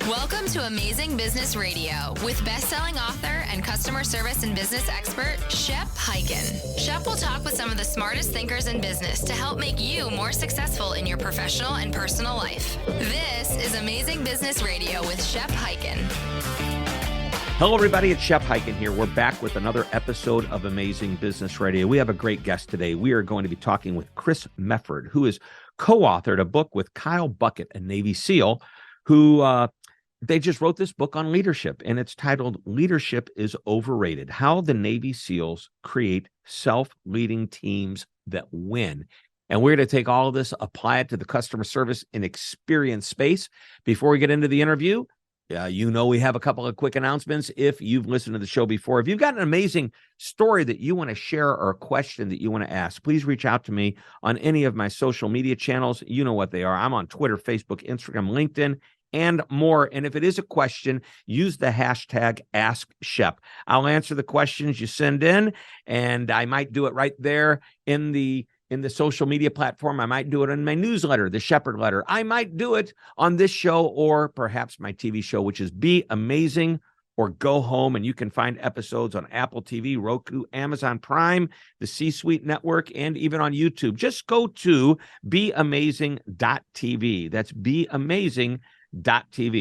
Welcome to Amazing Business Radio with best-selling author and customer service and business expert, Shep Hyken. Shep will talk with some of the smartest thinkers in business to help make you more successful in your professional and personal life. This is Amazing Business Radio with Shep Hyken. Hello, everybody. It's Shep Hyken here. We're back with another episode of Amazing Business Radio. We have a great guest today. We are going to be talking with Chris Mefford, who is co-authored a book with Kyle Bucket, a Navy SEAL, who they just wrote this book on leadership, and it's titled Leadership Is Overrated: How the Navy SEALs Create Self-Leading Teams That Win. And we're going to take all of this, apply it to the customer service and experience space. Before we get into the interview, we have a couple of quick announcements. If you've listened to the show before, if you've got an amazing story that you want to share or a question that you want to ask, please reach out to me on any of my social media channels. You know what they are. I'm on Twitter, Facebook, Instagram, LinkedIn, and more. And if it is a question, use the hashtag AskShep. I'll answer the questions you send in, and I might do it right there in the social media platform. I might do it in my newsletter, the Shepherd Letter. I might do it on this show or perhaps my TV show, which is Be Amazing or Go Home. And you can find episodes on Apple TV, Roku, Amazon Prime, the C-Suite Network, and even on YouTube. Just go to beamazing.tv. That's beamazing.tv.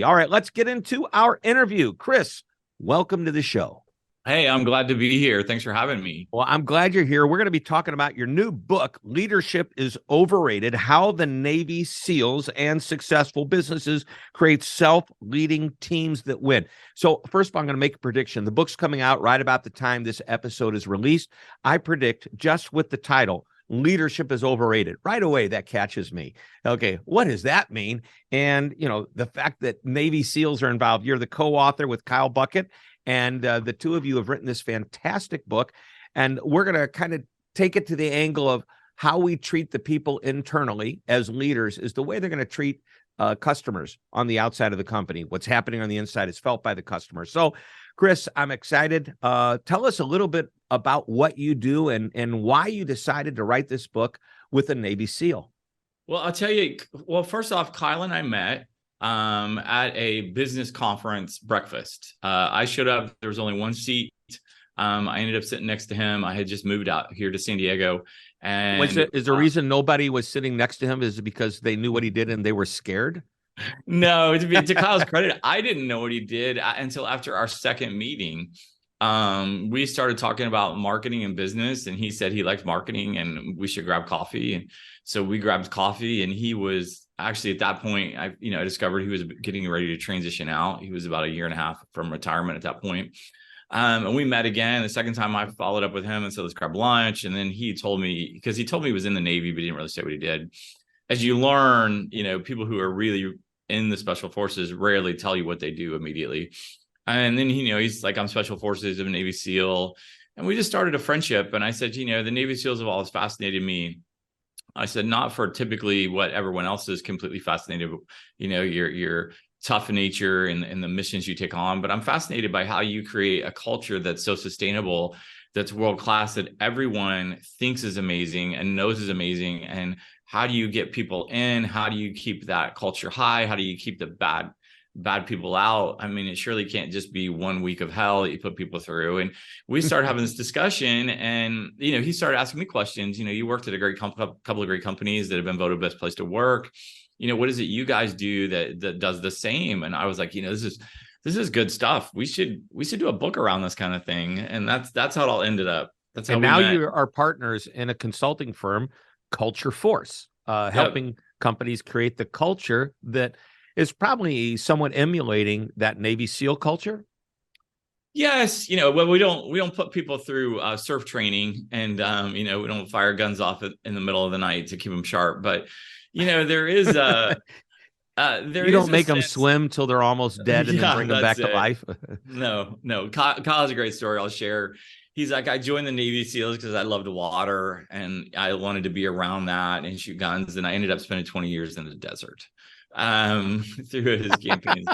All right, let's get into our interview. Chris, welcome to the show. Hey, I'm glad to be here. Thanks for having me. Well, I'm glad you're here. We're going to be talking about your new book, Leadership Is Overrated: How the Navy SEALs and Successful Businesses Create Self-Leading Teams That Win. So first of all, I'm going to make a prediction. The book's coming out right about the time this episode is released. I predict, just with the title, Leadership is Overrated, right away, that catches me. Okay, what does that mean? And, the fact that Navy SEALs are involved. You're the co-author with Kyle Bucket, and the two of you have written this fantastic book. And we're going to kind of take it to the angle of how we treat the people internally as leaders is the way they're going to treat customers on the outside of the company. What's happening on the inside is felt by the customer. So, Chris, I'm excited. Tell us a little bit about what you do and why you decided to write this book with a Navy SEAL. Well, I'll tell you, first off, Kyle and I met at a business conference breakfast. I showed up. There was only one seat. I ended up sitting next to him. I had just moved out here to San Diego. And is the reason nobody was sitting next to him is because they knew what he did and they were scared? No, to Kyle's credit, I didn't know what he did until after our second meeting. We started talking about marketing and business, and he said he liked marketing and we should grab coffee. And so we grabbed coffee, and he was actually at that point, I discovered he was getting ready to transition out. He was about a year and a half from retirement at that point. And we met again. The second time I followed up with him and said, let's grab lunch. And then he told me, because he told me he was in the Navy, but he didn't really say what he did. As you learn, people who are really in the special forces rarely tell you what they do immediately. And then, he's like, I'm Special Forces, I'm a Navy SEAL. And we just started a friendship. And I said, the Navy SEALs have always fascinated me. I said, not for typically what everyone else is completely fascinated, your tough nature and the missions you take on. But I'm fascinated by how you create a culture that's so sustainable, that's world-class, that everyone thinks is amazing and knows is amazing. And how do you get people in? How do you keep that culture high? How do you keep the bad people out? I mean, it surely can't just be 1 week of hell that you put people through. And we started having this discussion, and, he started asking me questions. You worked at a couple of great companies that have been voted best place to work. What is it you guys do that does the same? And I was like, this is good stuff. We should do a book around this kind of thing. And that's how it all ended up. That's how. And now you are partners in a consulting firm, Culture Force, helping companies create the culture that is probably somewhat emulating that Navy SEAL culture. Yes, well, we don't put people through surf training, and we don't fire guns off in the middle of the night to keep them sharp. But there is you don't make them swim till they're almost dead and then bring them back to life. No. Kyle has a great story I'll share. He's like, I joined the Navy SEALs because I loved water and I wanted to be around that and shoot guns. And I ended up spending 20 years in the desert through his campaigns,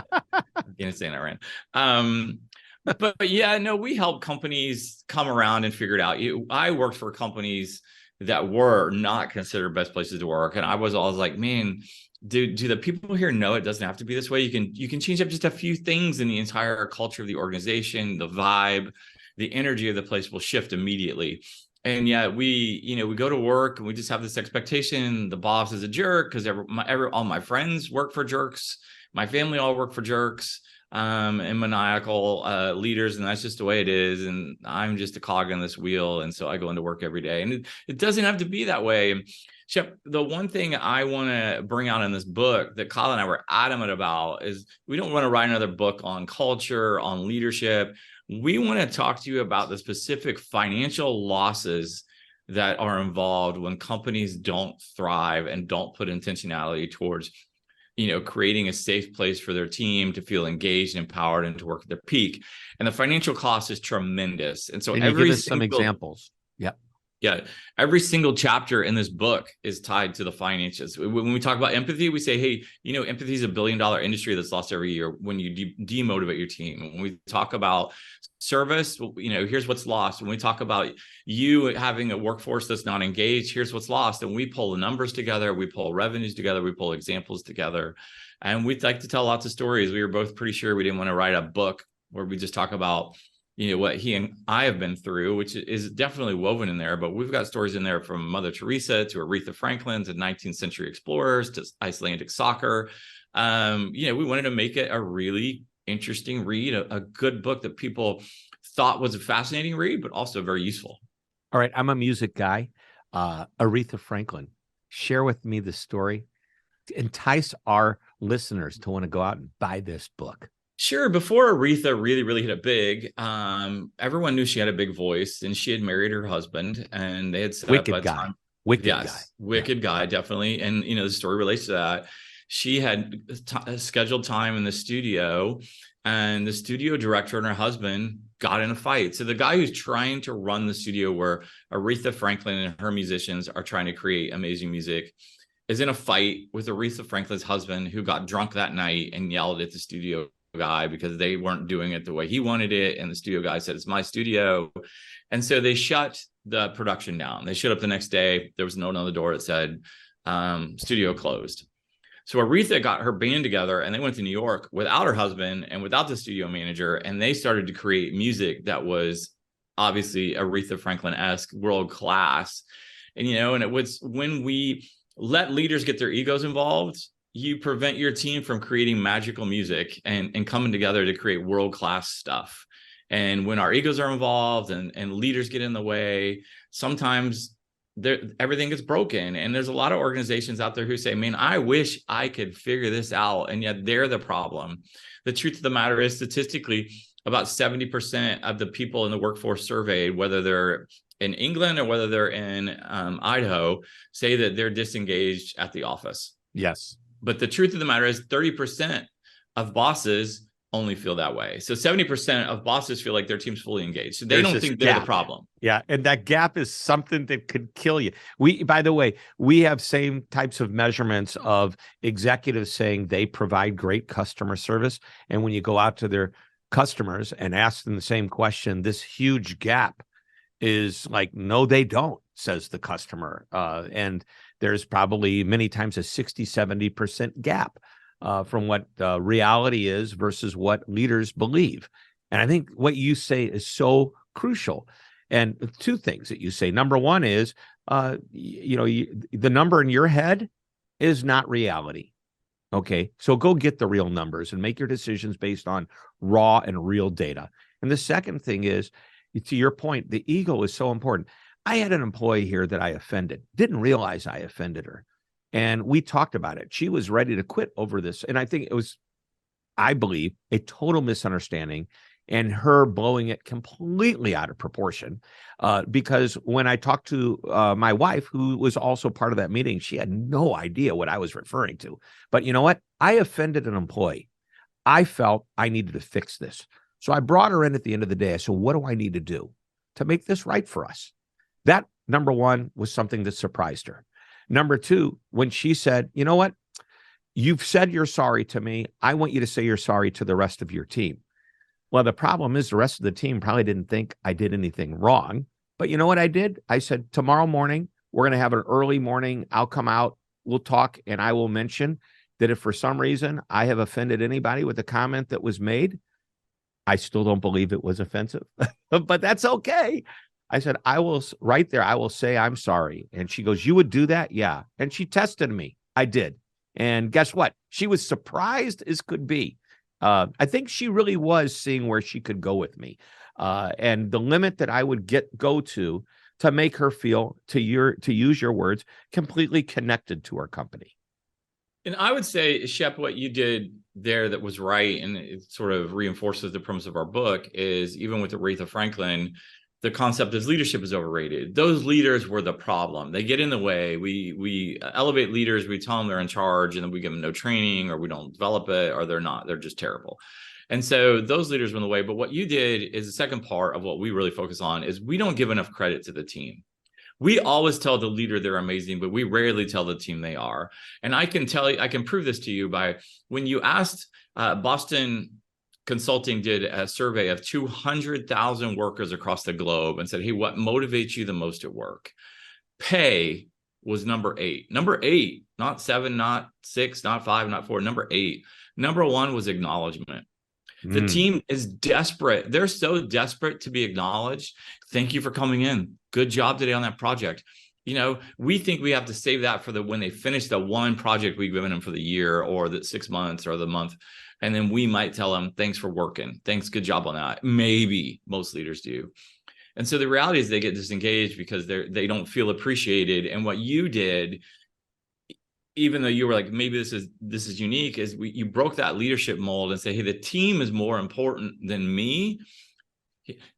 Afghanistan, Iran. But yeah, no, we help companies come around and figure it out. I worked for companies that were not considered best places to work. And I was always like, man, do the people here know it doesn't have to be this way? You can change up just a few things in the entire culture of the organization, the vibe, the energy of the place will shift immediately. And yet we go to work and we just have this expectation. The boss is a jerk because all my friends work for jerks. My family all work for jerks and maniacal leaders. And that's just the way it is. And I'm just a cog in this wheel. And so I go into work every day. And it doesn't have to be that way. Shep, the one thing I want to bring out in this book that Kyle and I were adamant about is we don't want to write another book on culture, on leadership. We want to talk to you about the specific financial losses that are involved when companies don't thrive and don't put intentionality towards, creating a safe place for their team to feel engaged, empowered, and to work at their peak. And the financial cost is tremendous. And so give us some examples. Yep. Yeah. Every single chapter in this book is tied to the finances. When we talk about empathy, we say, hey, empathy is $1 billion industry that's lost every year when you demotivate your team. When we talk about service, here's what's lost. When we talk about you having a workforce that's not engaged, here's what's lost. And we pull the numbers together, we pull revenues together, we pull examples together. And we'd like to tell lots of stories. We were both pretty sure we didn't want to write a book where we just talk about what he and I have been through, which is definitely woven in there, but we've got stories in there from Mother Teresa to Aretha Franklin to 19th century explorers to Icelandic soccer. We wanted to make it a really interesting read, a good book that people thought was a fascinating read, but also very useful. All right. I'm a music guy. Aretha Franklin, share with me the story to entice our listeners to want to go out and buy this book. Sure. Before Aretha really, really hit it big, everyone knew she had a big voice, and she had married her husband, and they had set wicked up a guy. time. Wicked Guy, definitely. And the story relates to that. She had scheduled time in the studio, and the studio director and her husband got in a fight. So the guy who's trying to run the studio where Aretha Franklin and her musicians are trying to create amazing music is in a fight with Aretha Franklin's husband, who got drunk that night and yelled at the studio guy because they weren't doing it the way he wanted it. And the studio guy said, it's my studio. And so they shut the production down. They showed up the next day. There was a note on the door that said, studio closed. So Aretha got her band together and they went to New York without her husband and without the studio manager. And they started to create music that was obviously Aretha Franklin-esque, world class. And, and it was when we let leaders get their egos involved, you prevent your team from creating magical music and coming together to create world-class stuff. And when our egos are involved and leaders get in the way, sometimes everything gets broken. And there's a lot of organizations out there who say, man, I wish I could figure this out. And yet they're the problem. The truth of the matter is, statistically, about 70% of the people in the workforce surveyed, whether they're in England or whether they're in Idaho, say that they're disengaged at the office. Yes. But the truth of the matter is 30% of bosses only feel that way. So 70% of bosses feel like their team's fully engaged. So they don't think they're the problem. Yeah. And that gap is something that could kill you. By the way, we have same types of measurements of executives saying they provide great customer service. And when you go out to their customers and ask them the same question, this huge gap is like, no, they don't, says the customer. And there's probably many times a 60-70% gap from what reality is versus what leaders believe. And I think what you say is so crucial. And two things that you say. Number one is, the number in your head is not reality. Okay, so go get the real numbers and make your decisions based on raw and real data. And the second thing is, to your point, the ego is so important. I had an employee here that I offended, didn't realize I offended her. And we talked about it. She was ready to quit over this. And I think it was, I believe, a total misunderstanding and her blowing it completely out of proportion. Because when I talked to my wife, who was also part of that meeting, she had no idea what I was referring to. But you know what? I offended an employee. I felt I needed to fix this. So I brought her in at the end of the day. I said, what do I need to do to make this right for us? That, number one, was something that surprised her. Number two, when she said, you know what? You've said you're sorry to me. I want you to say you're sorry to the rest of your team. Well, the problem is the rest of the team probably didn't think I did anything wrong. But you know what I did? I said, tomorrow morning, we're going to have an early morning. I'll come out, we'll talk, and I will mention that if for some reason I have offended anybody with the comment that was made, I still don't believe it was offensive, but that's okay. I said, I will say, I'm sorry. And she goes, you would do that? Yeah. And she tested me. I did. And guess what? She was surprised as could be. I think she really was seeing where she could go with me. And the limit that I would go to make her feel, to use your words, completely connected to our company. And I would say, Shep, what you did there that was right, and it sort of reinforces the premise of our book, is even with Aretha Franklin, the concept is leadership is overrated. Those leaders were the problem. They get in the way. We elevate leaders. We tell them they're in charge, and then we give them no training, or we don't develop it, or they're just terrible. And so those leaders were in the way. But what you did is the second part of what we really focus on is we don't give enough credit to the team. We always tell the leader they're amazing, but we rarely tell the team they are. And I can prove this to you by when you asked Boston Consulting did a survey of 200,000 workers across the globe and said, hey, what motivates you the most at work? Pay was number 8. Number 8, not 7, not 6, not 5, not 4, number 8. Number 1 was acknowledgement. The team is desperate. They're so desperate to be acknowledged. Thank you for coming in. Good job today on that project. We think we have to save that for when they finish the one project we've given them for the year or the 6 months or the month. And then we might tell them, thanks for working. Thanks. Good job on that. Maybe most leaders do. And so the reality is they get disengaged because they don't feel appreciated. And what you did, even though you were like, maybe this is unique, is you broke that leadership mold and say, hey, the team is more important than me.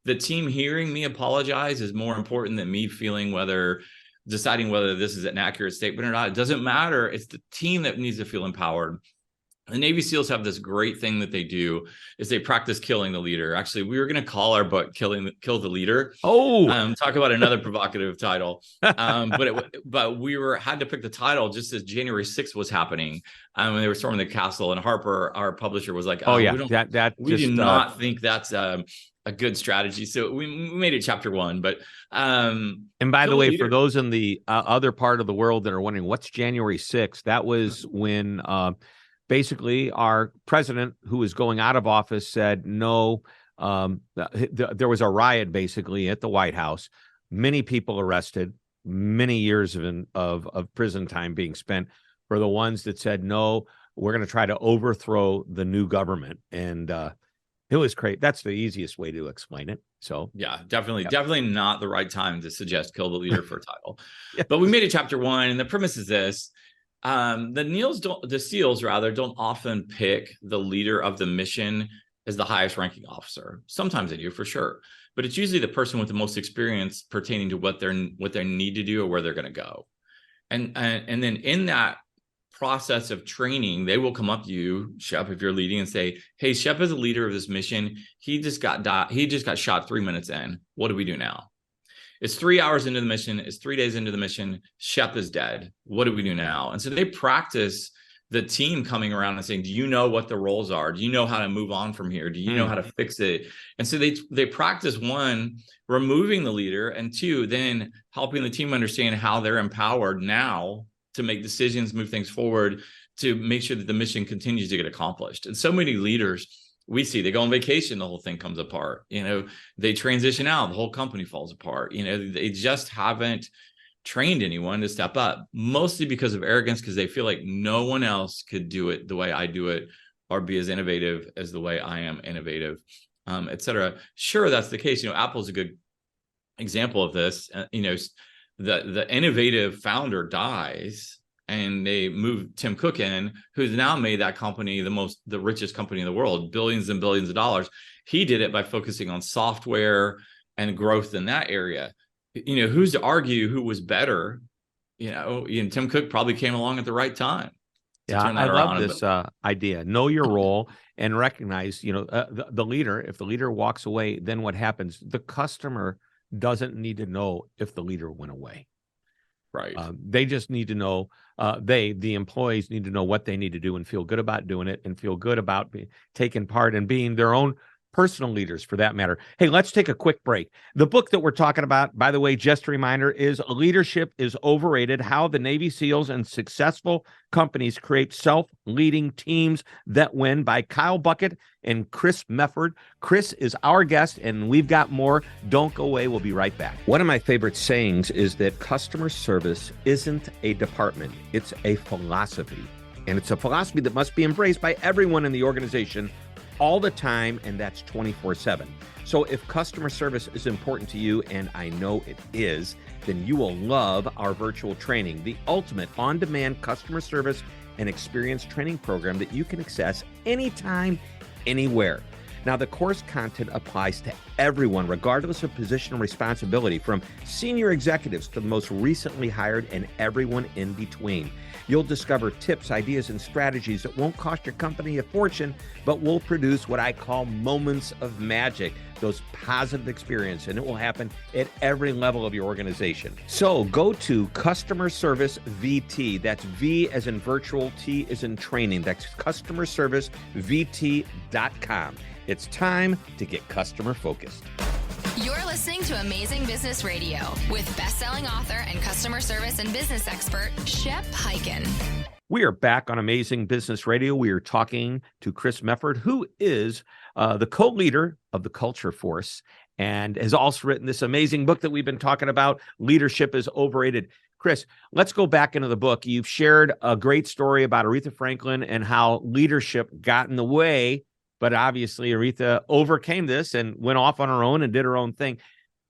The team hearing me apologize is more important than me deciding whether this is an accurate statement or not. It doesn't matter. It's the team that needs to feel empowered. The Navy SEALs have this great thing that they do is they practice killing the leader. Actually, we were going to call our book "Kill the Leader." Oh, talk about another provocative title. But we had to pick the title just as January 6th was happening. When they were storming the castle, and Harper, our publisher, was like, "Oh yeah, we do not think that's a good strategy." So we made it chapter 1. But and by the way, for those in the other part of the world that are wondering what's January 6th, that was when. Basically, our president, who was going out of office, said no. There was a riot, basically, at the White House. Many people arrested, many years of prison time being spent for the ones that said, no, we're going to try to overthrow the new government. And it was great. That's the easiest way to explain it. So, yeah, definitely not the right time to suggest kill the leader for a title. Yes. But we made it chapter 1. And the premise is this. The SEALs don't often pick the leader of the mission as the highest ranking officer. Sometimes they do, for sure, but it's usually the person with the most experience pertaining to what they need to do or where they're going to go. And then in that process of training, they will come up to you, Shep, if you're leading, and say, hey, Shep is a leader of this mission. He just got shot 3 minutes in. What do we do now? It's 3 hours into the mission. It's 3 days into the mission. Shep is dead. What do we do now? And so they practice the team coming around and saying, do you know what the roles are? Do you know how to move on from here? Do you know how to fix it? And so they practice, 1, removing the leader, and 2, then helping the team understand how they're empowered now to make decisions, move things forward, to make sure that the mission continues to get accomplished. And so many leaders we see, they go on vacation, the whole thing comes apart. They transition out, the whole company falls apart. They just haven't trained anyone to step up, mostly because of arrogance, because they feel like no one else could do it the way I do it or be as innovative as the way I am innovative, et cetera. Sure, that's the case. Apple's a good example of this. The innovative founder dies, and they moved Tim Cook in, who's now made that company the richest company in the world, billions and billions of dollars. He did it by focusing on software and growth in that area. Who's to argue who was better? Tim Cook probably came along at the right time. Yeah, I love this idea. Know your role and recognize, the leader. If the leader walks away, then what happens? The customer doesn't need to know if the leader went away. Right. They just need to know, the employees need to know what they need to do and feel good about doing it and feel good about taking part and being their own personal leaders for that matter. Hey, let's take a quick break. The book that we're talking about, by the way, just a reminder, is Leadership is Overrated: How the Navy SEALs and Successful Companies Create Self-Leading Teams That Win, by Kyle Bucket and Chris Mefford. Chris is our guest, and we've got more. Don't go away. We'll be right back. One of my favorite sayings is that customer service isn't a department. It's a philosophy. And it's a philosophy that must be embraced by everyone in the organization all the time, and that's 24/7. So if customer service is important to you, and I know it is, then you will love our virtual training, the ultimate on-demand customer service and experience training program that you can access anytime, anywhere. Now, the course content applies to everyone, regardless of position and responsibility, from senior executives to the most recently hired and everyone in between. You'll discover tips, ideas, and strategies that won't cost your company a fortune, but will produce what I call moments of magic, those positive experiences, and it will happen at every level of your organization. So go to Customer Service VT. That's V as in virtual, T as in training. That's customerservicevt.com. It's time to get customer focused. You're listening to Amazing Business Radio with best-selling author and customer service and business expert, Shep Hyken. We are back on Amazing Business Radio. We are talking to Chris Mefford, who is the co-leader of the Culture Force and has also written this amazing book that we've been talking about, Leadership is Overrated. Chris, let's go back into the book. You've shared a great story about Aretha Franklin and how leadership got in the way, but obviously Aretha overcame this and went off on her own and did her own thing.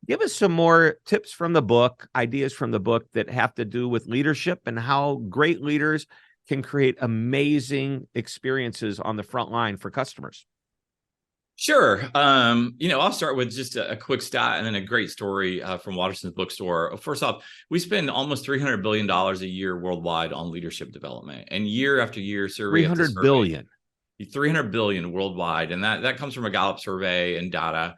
Give us some more tips from the book, ideas from the book that have to do with leadership and how great leaders can create amazing experiences on the front line for customers. Sure. I'll start with just a quick stat and then a great story from Waterston's bookstore. First off, we spend almost $300 billion a year worldwide on leadership development, and year after year, survey after survey, 300 billion. 300 billion worldwide. And that comes from a Gallup survey and data.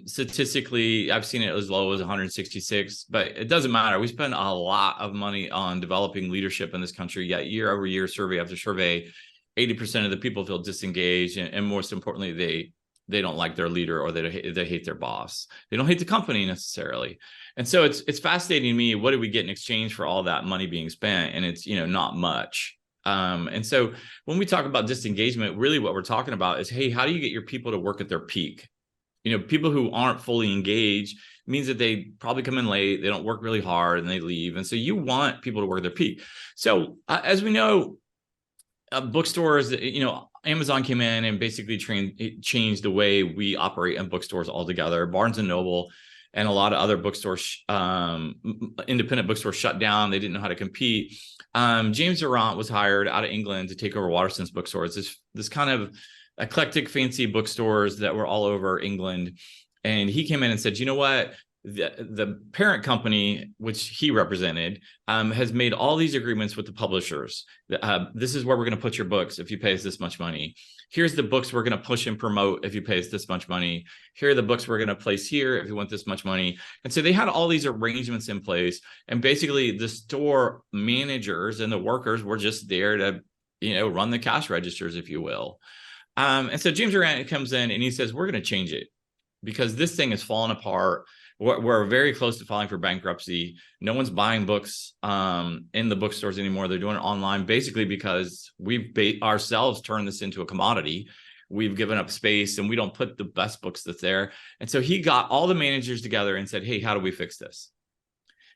Statistically, I've seen it as low as 166, but it doesn't matter. We spend a lot of money on developing leadership in this country, yet year over year, survey after survey, 80% of the people feel disengaged. And most importantly, they don't like their leader, or they hate their boss. They don't hate the company necessarily. And so it's fascinating to me, what do we get in exchange for all that money being spent? And it's, not much. And so when we talk about disengagement, really what we're talking about is, hey, how do you get your people to work at their peak? People who aren't fully engaged means that they probably come in late, they don't work really hard, and they leave. And so you want people to work at their peak. So as we know, bookstores, Amazon came in and basically changed the way we operate in bookstores altogether. Barnes and Noble and a lot of other bookstores, independent bookstores, shut down. They didn't know how to compete. James Durant was hired out of England to take over Waterston's bookstores, this kind of eclectic, fancy bookstores that were all over England. And he came in and said, you know what? The parent company, which he represented, has made all these agreements with the publishers. This is where we're going to put your books if you pay us this much money. Here's the books we're going to push and promote if you pay us this much money. Here are the books we're going to place here if you want this much money. And so they had all these arrangements in place. And basically the store managers and the workers were just there to, run the cash registers, if you will. And so James Durant comes in and he says, we're going to change it because this thing is falling apart. We're very close to filing for bankruptcy. No one's buying books in the bookstores anymore. They're doing it online, basically because we've ourselves turned this into a commodity. We've given up space and we don't put the best books that's there. And so he got all the managers together and said, hey, how do we fix this?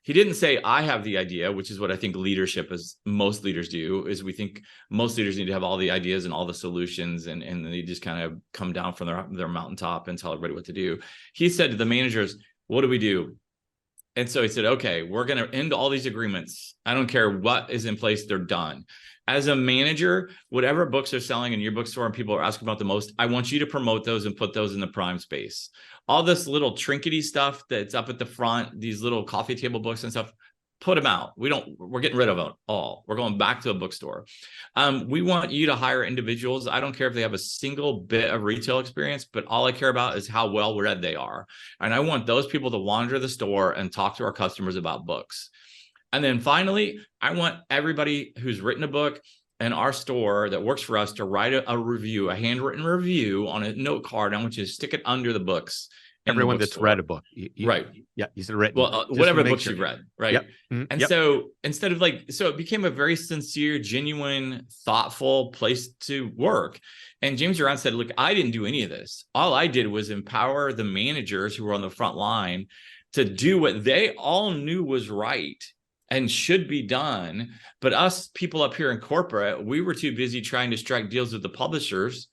He didn't say, I have the idea, which is what I think leadership is. Most leaders do, is we think most leaders need to have all the ideas and all the solutions, and they just kind of come down from their mountaintop and tell everybody what to do. He said to the managers, what do we do? And so he said, okay, we're going to end all these agreements. I don't care what is in place. They're done. As a manager, whatever books are selling in your bookstore and people are asking about the most, I want you to promote those and put those in the prime space. All this little trinkety stuff that's up at the front, these little coffee table books and stuff, put them out. We're getting rid of it all. We're going back to a bookstore. We want you to hire individuals. I don't care if they have a single bit of retail experience, but all I care about is how well read they are. And I want those people to wander the store and talk to our customers about books. And then finally, I want everybody who's written a book in our store that works for us to write a review, a handwritten review on a note card. I want you to stick it under the books. Everyone that's read a book. Right. Yeah. You said written. Well, whatever books you've read. Right. Yep. Mm-hmm. And so instead of so it became a very sincere, genuine, thoughtful place to work. And James Durant said, look, I didn't do any of this. All I did was empower the managers who were on the front line to do what they all knew was right and should be done. But us people up here in corporate, we were too busy trying to strike deals with the publishers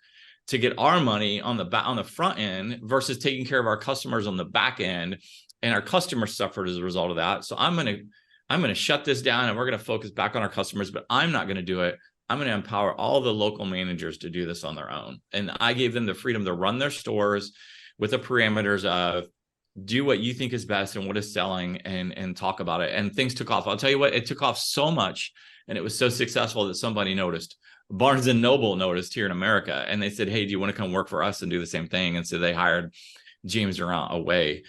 to get our money on the front end versus taking care of our customers on the back end, and our customers suffered as a result of that. So I'm gonna shut this down, and we're gonna focus back on our customers. But I'm not gonna do it. I'm gonna empower all the local managers to do this on their own, and I gave them the freedom to run their stores with the parameters of do what you think is best and what is selling, and talk about it. And things took off. I'll tell you what, it took off so much, and it was so successful that somebody noticed. Barnes and Noble noticed here in America, and they said, hey, do you want to come work for us and do the same thing? And so they hired James Durant away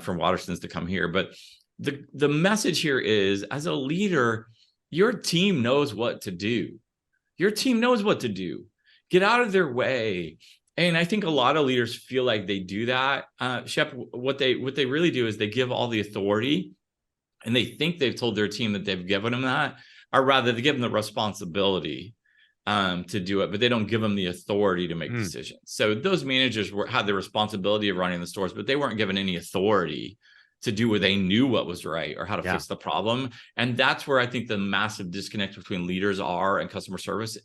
from Waterston's to come here. But the message here is, as a leader, your team knows what to do. Your team knows what to do. Get out of their way. And I think a lot of leaders feel like they do that. Shep, what they really do is they give all the authority, and they think they've told their team that they've given them that, or rather they give them the responsibility to do it, but they don't give them the authority to make decisions. So those managers had the responsibility of running the stores, but they weren't given any authority to do what they knew what was right or how to fix the problem. And that's where I think the massive disconnect between leaders are and customer service.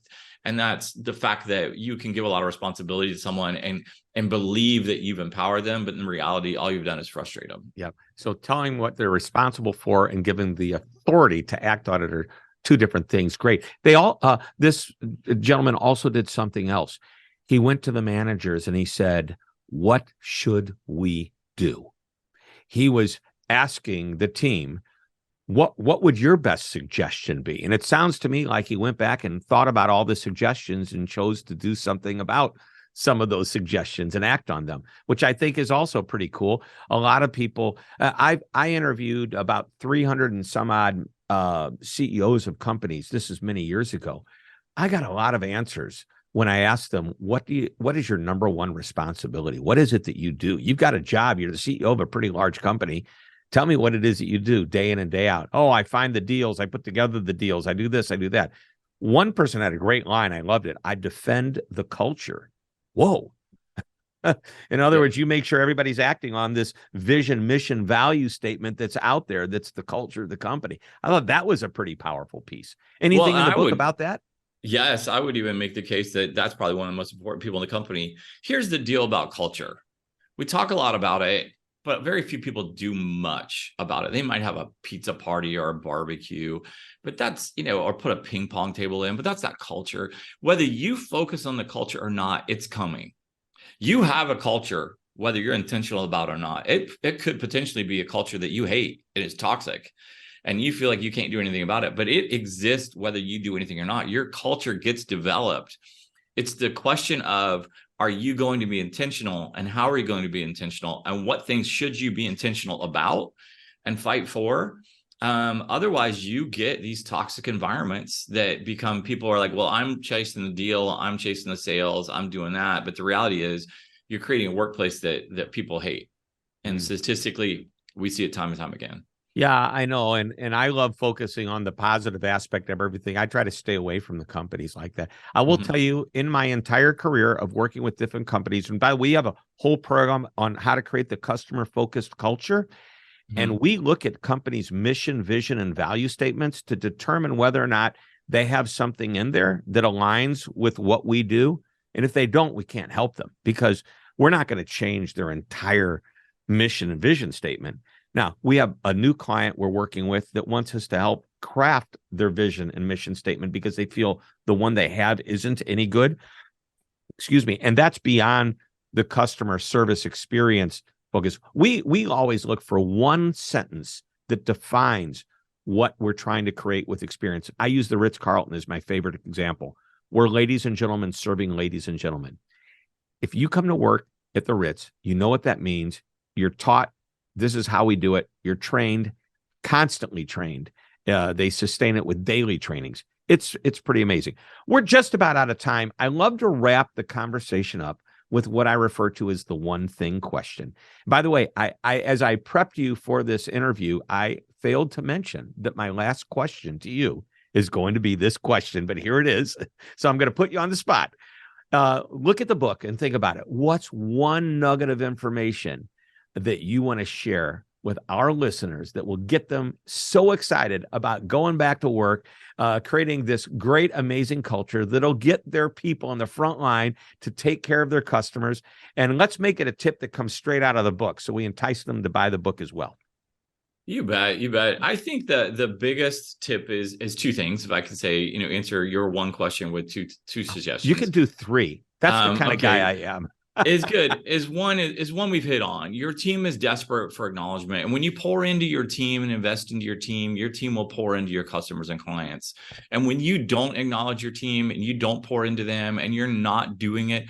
And that's the fact that you can give a lot of responsibility to someone and believe that you've empowered them, but in reality, all you've done is frustrate them. Yeah. So telling what they're responsible for and giving the authority to act on it are two different things. Great. They all, this gentleman also did something else. He went to the managers and he said, what should we do? He was asking the team, what would your best suggestion be? And it sounds to me like he went back and thought about all the suggestions and chose to do something about some of those suggestions and act on them, which I think is also pretty cool. A lot of people, I interviewed about 300 and some odd CEOs of companies. This is many years ago. I got a lot of answers when I asked them, what is your number one responsibility? What is it that you do? You've got a job. You're the CEO of a pretty large company. Tell me what it is that you do day in and day out. Oh, I find the deals. I put together the deals. I do this. I do that. One person had a great line. I loved it. I defend the culture. Whoa. In other words, you make sure everybody's acting on this vision, mission, value statement that's out there. That's the culture of the company. I thought that was a pretty powerful piece. Anything in the book about that? Yes, I would even make the case that that's probably one of the most important people in the company. Here's the deal about culture. We talk a lot about it, but very few people do much about it. They might have a pizza party or a barbecue, but that's, or put a ping pong table in, but that's not culture. Whether you focus on the culture or not, it's coming. You have a culture, whether you're intentional about it or not. It could potentially be a culture that you hate and it's toxic and you feel like you can't do anything about it, but it exists whether you do anything or not. Your culture gets developed. It's the question of, are you going to be intentional, and how are you going to be intentional, and what things should you be intentional about and fight for? Otherwise, you get these toxic environments that become, people are like, well, I'm chasing the deal, I'm chasing the sales, I'm doing that. But the reality is you're creating a workplace that people hate. And statistically, we see it time and time again. Yeah, I know. And I love focusing on the positive aspect of everything. I try to stay away from the companies like that. I will tell you, in my entire career of working with different companies, and by the way, we have a whole program on how to create the customer-focused culture. And we look at companies' mission, vision, and value statements to determine whether or not they have something in there that aligns with what we do. And if they don't, we can't help them because we're not going to change their entire mission and vision statement. Now, we have a new client we're working with that wants us to help craft their vision and mission statement because they feel the one they have isn't any good. Excuse me. And that's beyond the customer service experience focus. We always look for one sentence that defines what we're trying to create with experience. I use the Ritz-Carlton as my favorite example. We're ladies and gentlemen serving ladies and gentlemen. If you come to work at the Ritz, you know what that means. You're taught this is how we do it. You're trained, constantly trained. They sustain it with daily trainings. It's pretty amazing. We're just about out of time. I love to wrap the conversation up with what I refer to as the one thing question. By the way, I as I prepped you for this interview, I failed to mention that my last question to you is going to be this question, but here it is. So I'm going to put you on the spot. Look at the book and think about it. What's one nugget of information that you want to share with our listeners that will get them so excited about going back to work, creating this great, amazing culture that'll get their people on the front line to take care of their customers? And let's make it a tip that comes straight out of the book, so we entice them to buy the book as well. You bet. You bet. I think that the biggest tip is two things. If I can say, answer your one question with two suggestions. You can do three. That's the kind of guy I am. Is good. Is one we've hit on. Your team is desperate for acknowledgement. And when you pour into your team and invest into your team will pour into your customers and clients. And when you don't acknowledge your team and you don't pour into them and you're not doing it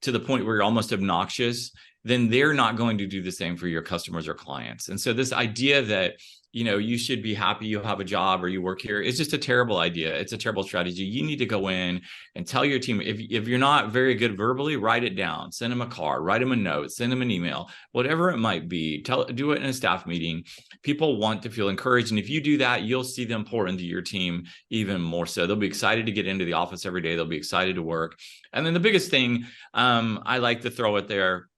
to the point where you're almost obnoxious, then they're not going to do the same for your customers or clients. And so this idea that, you should be happy you have a job or you work here is just a terrible idea. It's a terrible strategy. You need to go in and tell your team, if you're not very good verbally, write it down, send them a card, write them a note, send them an email, whatever it might be, do it in a staff meeting. People want to feel encouraged. And if you do that, you'll see them pour into your team even more so. They'll be excited to get into the office every day. They'll be excited to work. And then the biggest thing I like to throw it there,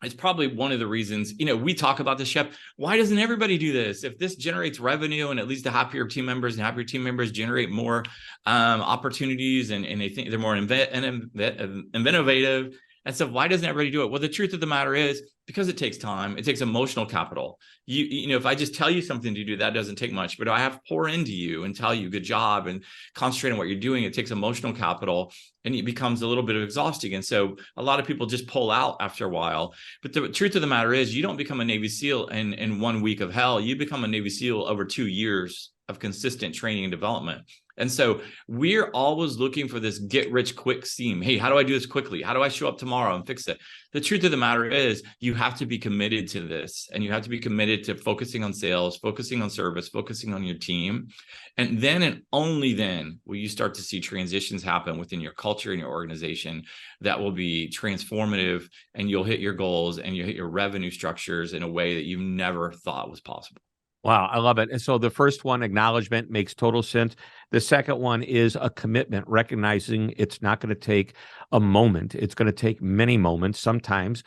it's probably one of the reasons, we talk about this, Shep. Why doesn't everybody do this? If this generates revenue and it leads to happier team members, and happier team members generate more opportunities, and they think they're more innovative. And so why doesn't everybody do it? Well, the truth of the matter is, because it takes time, it takes emotional capital. If I just tell you something to do, that doesn't take much, but I have to pour into you and tell you good job and concentrate on what you're doing. It takes emotional capital and it becomes a little bit of exhausting. And so a lot of people just pull out after a while. But the truth of the matter is, you don't become a Navy SEAL in 1 week of hell. You become a Navy SEAL over 2 years of consistent training and development. And so we're always looking for this get rich quick scheme. Hey, how do I do this quickly? How do I show up tomorrow and fix it? The truth of the matter is, you have to be committed to this, and you have to be committed to focusing on sales, focusing on service, focusing on your team. And then and only then will you start to see transitions happen within your culture and your organization that will be transformative, and you'll hit your goals and you'll hit your revenue structures in a way that you never thought was possible. Wow, I love it. And so the first one, acknowledgement, makes total sense. The second one is a commitment, recognizing it's not going to take a moment. It's going to take many moments, sometimes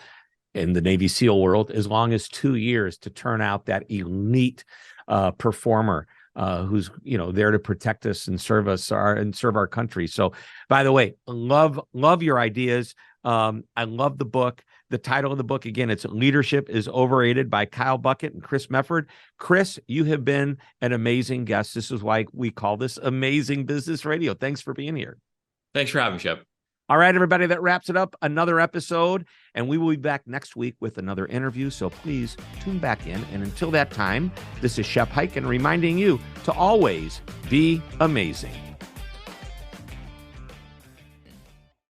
in the Navy SEAL world, as long as 2 years to turn out that elite performer who's there to protect us and serve us and serve our country. So, by the way, love your ideas. I love the book. The title of the book, again, it's Leadership Is Overrated by Kyle Bucket and Chris Mefford. Chris, you have been an amazing guest. This is why we call this Amazing Business Radio. Thanks for being here. Thanks for having me, Shep. All right, everybody, that wraps it up. Another episode, and we will be back next week with another interview. So please tune back in. And until that time, this is Shep Hyken reminding you to always be amazing.